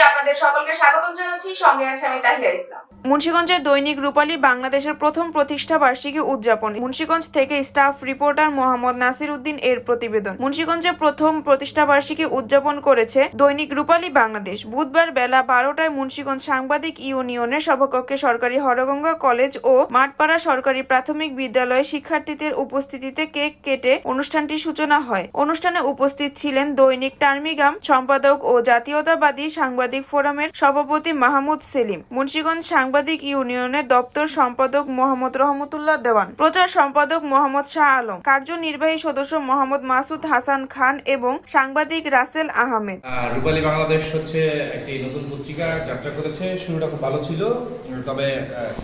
আপনাদের সকলকে স্বাগতম জানাচ্ছি। সঙ্গে আছে আমি তাহিয়া ইসলাম। মুন্সিগঞ্জের দৈনিক রূপালী বাংলাদেশের প্রথম প্রতিষ্ঠা বার্ষিকী উদযাপন। মুন্সিগঞ্জ থেকে স্টাফ রিপোর্টার মোহাম্মদ নাসির উদ্দিন এর প্রতিবেদন। মুন্সিগঞ্জে প্রথম প্রতিষ্ঠা বার্ষিকী উদযাপন করেছে দৈনিক রূপালী বাংলাদেশ। বুধবার বেলা 12টায় মুন্সিগঞ্জ সাংবাদিক ইউনিয়নের সভাকক্ষে সরকারি হরগঙ্গা কলেজ ও মাঠপাড়া সরকারি প্রাথমিক বিদ্যালয়ে শিক্ষার্থীদের উপস্থিতিতে কেক কেটে অনুষ্ঠানটির সূচনা হয়। অনুষ্ঠানে উপস্থিত ছিলেন দৈনিক টার্মিগাম সম্পাদক ও জাতীয়তাবাদী সাংবাদিক ফোরামের সভাপতি মাহমুদ সেলিম, মুন্সিগঞ্জ সাংবাদিক ইউনিয়নের দপ্তর সম্পাদক মোহাম্মদ রহমতুল্লাহ দেওয়ান, প্রচার সম্পাদক মোহাম্মদ শাহ আলম, কার্যনির্বাহী সদস্য মোহাম্মদ মাসুদ হাসান খান এবং সাংবাদিক রাসেল আহমেদ। রূপালী বাংলাদেশ হচ্ছে একটি নতুন পত্রিকা যাত্রা করেছে। শুরুটা খুব ভালো ছিল, তবে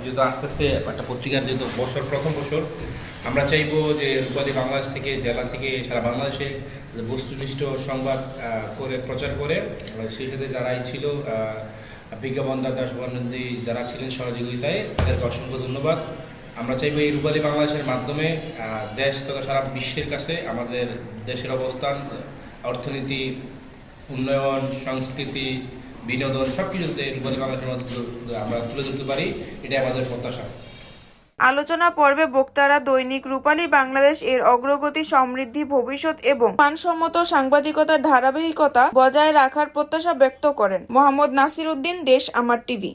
যেহেতু আস্তে আস্তে একটা পত্রিকার যেহেতু প্রথম বছর, আমরা চাইবো যে রূপালী বাংলাদেশ থেকে জেলা থেকে সারা বাংলাদেশে বস্তুনিষ্ঠ সংবাদ করে প্রচার করে, সেই সাথে যারাই ছিল বিজ্ঞাপন দাতা শুভানন্দী যারা ছিলেন সহযোগিতায়, তাদেরকে অসংখ্য ধন্যবাদ। আমরা চাইবো এই রূপালী বাংলাদেশের মাধ্যমে দেশ তথা সারা বিশ্বের কাছে আমাদের দেশের অবস্থান, অর্থনীতি, উন্নয়ন, সংস্কৃতি, বিনোদন সব কিছুতে রূপালী বাংলাদেশের মধ্যে আমরা তুলে ধরতে পারি, এটাই আমাদের প্রত্যাশা। আলোচনা পর্বে বক্তারা দৈনিক রূপালী বাংলাদেশ এর অগ্রগতি, সমৃদ্ধি, ভবিষ্যৎ এবং মানসম্মত সাংবাদিকতার ধারাবাহিকতা বজায় রাখার প্রত্যাশা ব্যক্ত করেন। মোহাম্মদ নাসির উদ্দিন, দেশ আমার টিভি।